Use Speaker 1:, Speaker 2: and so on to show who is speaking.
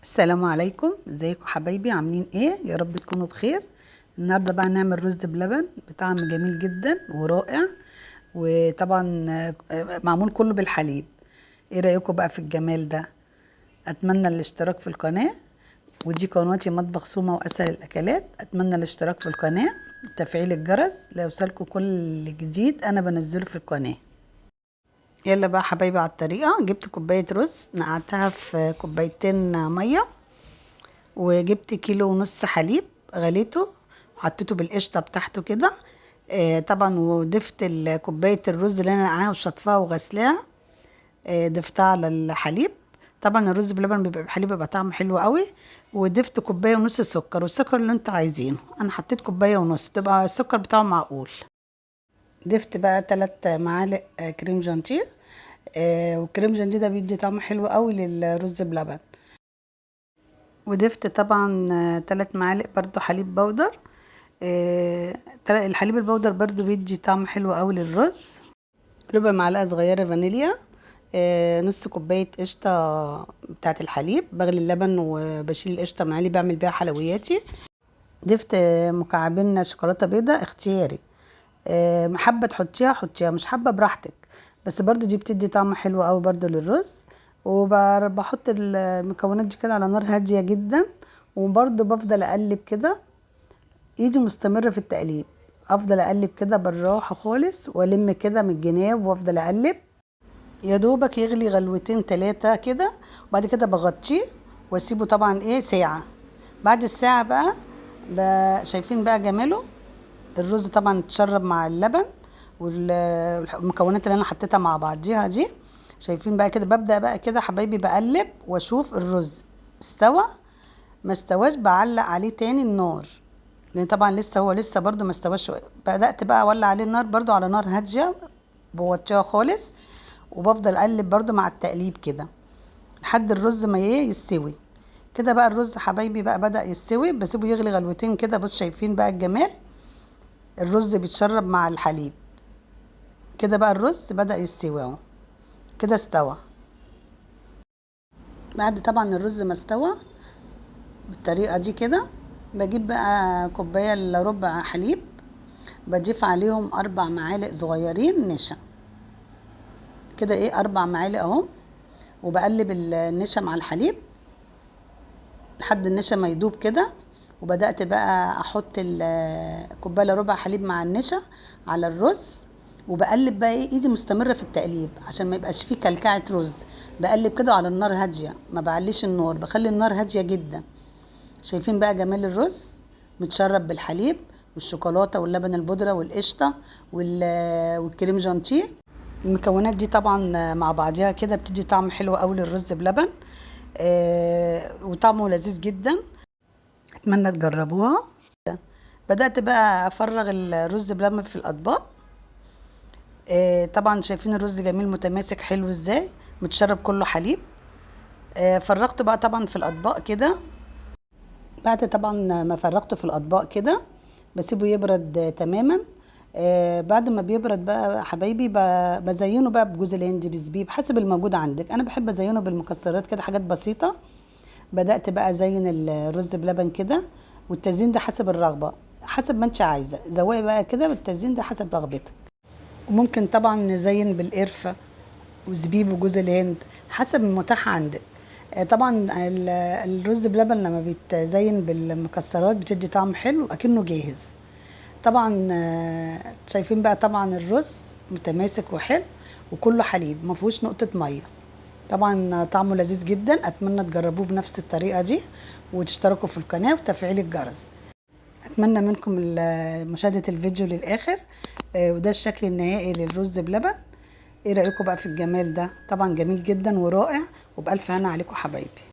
Speaker 1: السلام عليكم، ازيكم حبايبي؟ عاملين ايه؟ يا رب تكونوا بخير. النهارده بقى نعمل رز بلبن بطعم جميل جدا ورائع، وطبعا معمول كله بالحليب. ايه رايكم بقى في الجمال ده؟ اتمنى الاشتراك في القناه، ودي قناتي مطبخ سومة واسهل الاكلات. اتمنى الاشتراك في القناه وتفعيل الجرس ليوصلكم كل جديد انا بنزله في القناه. يلا بقى حبايبي على الطريقه. جبت كوبايه رز نقعتها في كوبايتين ميه، وجبت كيلو ونص حليب غليته وحطيته بالقشطه بتاعته كده. طبعا وضفت كوبايه الرز اللي انا نقعاها وشطفاها وغسلاها، ضفتها على الحليب. طبعا الرز بلبن بيبقى بحليب بيبقى طعمه حلو قوي. وضفت كوبايه ونص سكر، والسكر اللي انتوا عايزينه. انا حطيت كوبايه ونص، بتبقى السكر بتاعه معقول. ضفت بقى 3 معالق كريم جانتيه. والكريم جانتيه ده بيدي طعم حلو قوي للرز بلبن. وضفت طبعا 3 معالق برضو حليب بودر. الحليب البودر برضو بيدي طعم حلو قوي للرز. ربع معلقه صغيره فانيليا. نص كوبايه قشطه بتاعه الحليب. بغلي اللبن وبشيل القشطه من عليه، بعمل بيها حلوياتي. ضفت مكعبين شوكولاته بيضاء اختياري. حابه تحطيها حطيها، مش حابه براحتك. بس برضو دي بتدي طعم حلو قوي برضو للرز. وبحط المكونات دي كده على نار هاديه جدا، وبرضو بفضل اقلب كده. ايدي مستمره في التقليب، افضل اقلب كده بالراحه خالص، والم كده من الجناب وافضل اقلب يا دوبك يغلي غلوتين 3 كده. وبعد كده بغطيه واسيبه طبعا ساعه. بعد الساعه بقى شايفين بقى جماله. الرز طبعا اتشرب مع اللبن والمكونات اللي انا حطيتها مع بعضيها دي. شايفين بقى كده؟ ببدأ بقى كده حبايبي بقلب واشوف الرز استوى ما استواش، بعلق عليه تاني النار، لان طبعا لسه برضو ما استواش. بدأت بقى اولع عليه النار برضو على نار هاديه، بوطيها خالص. وبفضل اقلب برضو مع التقليب كده لحد الرز ما يستوي. كده بقى الرز حبايبي بقى بدأ يستوي، بسيبه يغلي غلوتين كده. بص شايفين بقى الجمال؟ الرز بيتشرب مع الحليب كده. بقى الرز بدأ يستوي اهو، كده استوى. بعد طبعا الرز ما استوى بالطريقه دي كده، بجيب بقى كوبايه الا ربع حليب، بضيف عليهم 4 معالق صغيرين نشا كده. 4 معالق اهو. وبقلب النشا مع الحليب لحد النشا ما يدوب كده. وبدأت بقى احط كوبايه الا ربع حليب مع النشا على الرز. وبقلب بقى ايدي مستمره في التقليب عشان ما يبقاش فيه كلكعه رز. بقلب كده على النار هاديه، ما بعليش النار، بخلي النار هاديه جدا. شايفين بقى جمال الرز متشرب بالحليب والشوكولاته واللبن البودره والقشطه والكريم جانتيه. المكونات دي طبعا مع بعضها كده بتدي طعم حلو قوي للرز بلبن. وطعمه لذيذ جدا. اتمنى تجربوها. بدأت بقى افرغ الرز بلبن في الاطباق. طبعا شايفين الرز جميل متماسك حلو ازاي، متشرب كله حليب. فرغته بقى طبعا في الاطباق كده. بعد طبعا ما فرغته في الاطباق كده بسيبه يبرد تماما. بعد ما بيبرد بقى حبايبي بزينه بقى بجوز الهند، بزبيب، حسب الموجود عندك. انا بحب ازينه بالمكسرات كده، حاجات بسيطه. بدأت بقى ازين الرز بلبن كده، والتزيين ده حسب الرغبه، حسب ما انت عايزه. زوقي بقى كده بالتزيين ده حسب رغبتك. وممكن طبعا نزين بالقرفه وزبيب وجوز الهند حسب المتاح عندك. طبعا الرز بلبن لما بيتزين بالمكسرات بتدي طعم حلو اكنه جاهز. طبعا شايفين بقى طبعا الرز متماسك وحلو وكله حليب، ما فيهوش نقطه ميه. طبعا طعمه لذيذ جدا. اتمنى تجربوه بنفس الطريقه دي، وتشتركوا في القناه وتفعيل الجرس. اتمنى منكم مشاهده الفيديو للاخر. وده الشكل النهائي للرز بلبن. ايه رايكم بقى في الجمال ده؟ طبعا جميل جدا ورائع، وبألف هنا عليكم حبايبي.